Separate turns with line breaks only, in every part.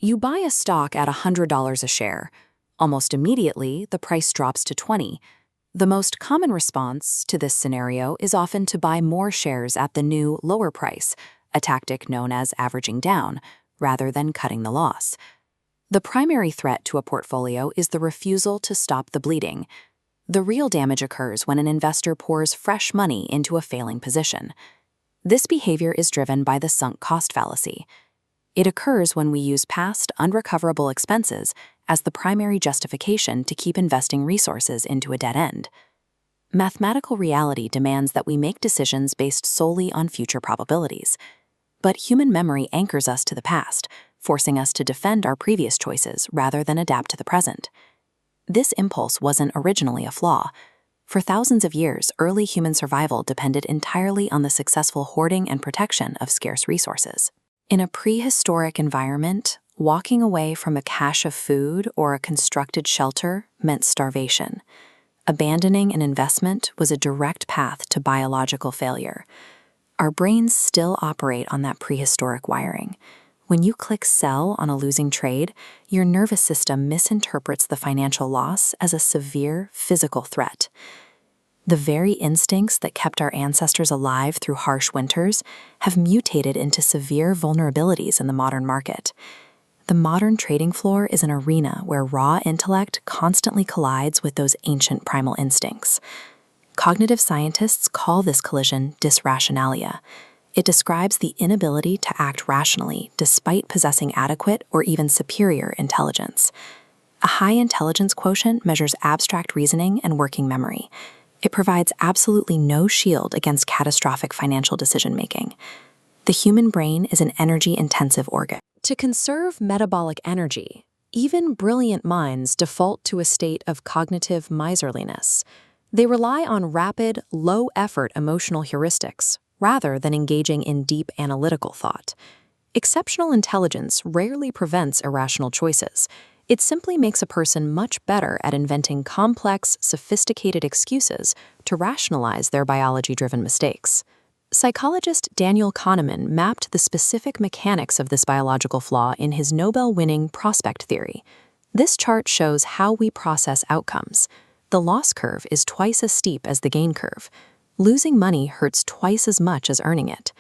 You buy a stock at $100 a share. Almost immediately, the price drops to $20. The most common response to this scenario is often to buy more shares at the new, lower price, a tactic known as averaging down, rather than cutting the loss. The primary threat to a portfolio is the refusal to stop the bleeding. The real damage occurs when an investor pours fresh money into a failing position. This behavior is driven by the sunk cost fallacy. It occurs when we use past, unrecoverable expenses as the primary justification to keep investing resources into a dead end. Mathematical reality demands that we make decisions based solely on future probabilities. But human memory anchors us to the past, forcing us to defend our previous choices rather than adapt to the present. This impulse wasn't originally a flaw. For thousands of years, early human survival depended entirely on the successful hoarding and protection of scarce resources. In a prehistoric environment, walking away from a cache of food or a constructed shelter meant starvation. Abandoning an investment was a direct path to biological failure. Our brains still operate on that prehistoric wiring. When you click sell on a losing trade, your nervous system misinterprets the financial loss as a severe physical threat. The very instincts that kept our ancestors alive through harsh winters have mutated into severe vulnerabilities in the modern market. The modern trading floor is an arena where raw intellect constantly collides with those ancient primal instincts. Cognitive scientists call this collision dysrationalia. It describes the inability to act rationally despite possessing adequate or even superior intelligence. A high intelligence quotient measures abstract reasoning and working memory. It provides absolutely no shield against catastrophic financial decision-making. The human brain is an energy-intensive organ. To conserve metabolic energy, even brilliant minds default to a state of cognitive miserliness. They rely on rapid, low-effort emotional heuristics rather than engaging in deep analytical thought. Exceptional intelligence rarely prevents irrational choices. It simply makes a person much better at inventing complex, sophisticated excuses to rationalize their biology-driven mistakes. Psychologist Daniel Kahneman mapped the specific mechanics of this biological flaw in his Nobel-winning prospect theory. This chart shows how we process outcomes. The loss curve is twice as steep as the gain curve. Losing money hurts twice as much as earning it.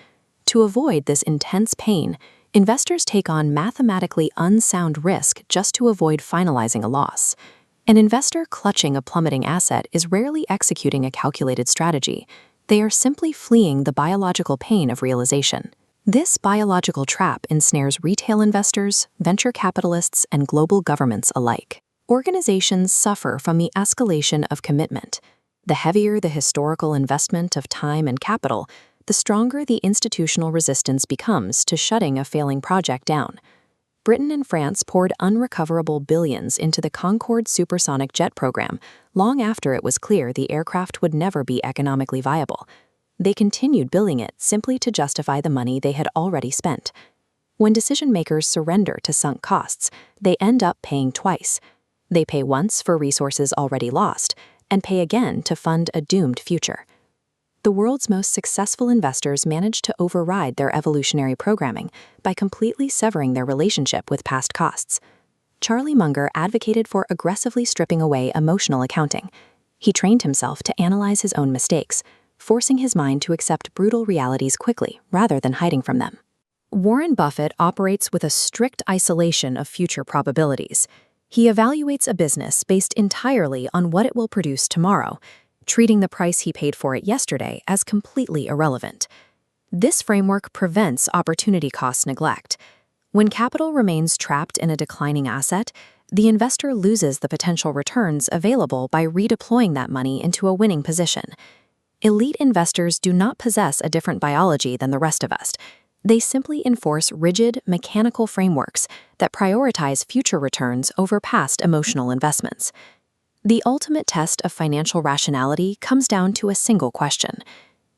To avoid this intense pain, investors take on mathematically unsound risk just to avoid finalizing a loss. An investor clutching a plummeting asset is rarely executing a calculated strategy. They are simply fleeing the biological pain of realization. This biological trap ensnares retail investors, venture capitalists, and global governments alike. Organizations suffer from the escalation of commitment. The heavier the historical investment of time and capital, the stronger the institutional resistance becomes to shutting a failing project down. Britain and France poured unrecoverable billions into the Concorde supersonic jet program long after it was clear the aircraft would never be economically viable. They continued building it simply to justify the money they had already spent. When decision-makers surrender to sunk costs, they end up paying twice. They pay once for resources already lost, and pay again to fund a doomed future. The world's most successful investors manage to override their evolutionary programming by completely severing their relationship with past costs. Charlie Munger advocated for aggressively stripping away emotional accounting. He trained himself to analyze his own mistakes, forcing his mind to accept brutal realities quickly rather than hiding from them. Warren Buffett operates with a strict isolation of future probabilities. He evaluates a business based entirely on what it will produce tomorrow, treating the price he paid for it yesterday as completely irrelevant. This framework prevents opportunity cost neglect. When capital remains trapped in a declining asset, the investor loses the potential returns available by redeploying that money into a winning position. Elite investors do not possess a different biology than the rest of us. They simply enforce rigid, mechanical frameworks that prioritize future returns over past emotional investments. The ultimate test of financial rationality comes down to a single question.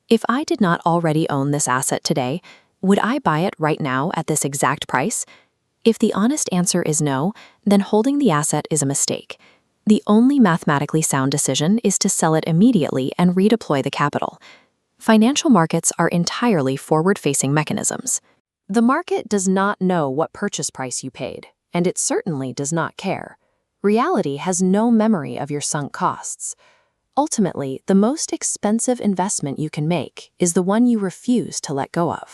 If I did not already own this asset today, would I buy it right now at this exact price? If the honest answer is no, then holding the asset is a mistake. The only mathematically sound decision is to sell it immediately and redeploy the capital. Financial markets are entirely forward-facing mechanisms. The market does not know what purchase price you paid, and it certainly does not care. Reality has no memory of your sunk costs. Ultimately, the most expensive investment you can make is the one you refuse to let go of.